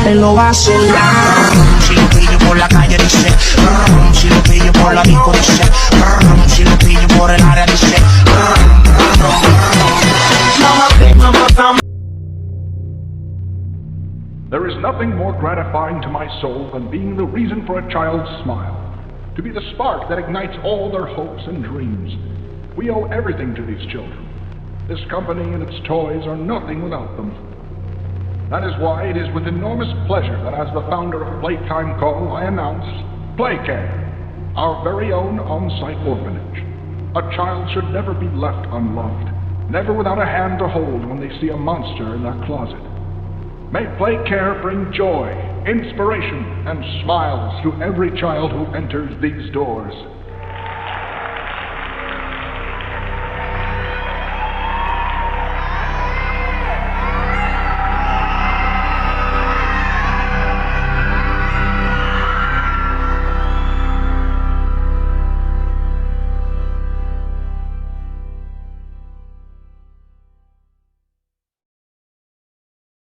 él lo va a soldar. Si lo pillo por la calle dice, si lo pillo por la disco dice, si lo pillo por el área dice. There is nothing more gratifying to my soul than being the reason for a child's smile, to be the spark that ignites all their hopes and dreams. We owe everything to these children. This company and its toys are nothing without them. That is why it is with enormous pleasure that as the founder of Playtime Call, I announce Playcare, our very own on-site orphanage. A child should never be left unloved, never without a hand to hold when they see a monster in their closet. May Playcare bring joy, inspiration, and smiles to every child who enters these doors.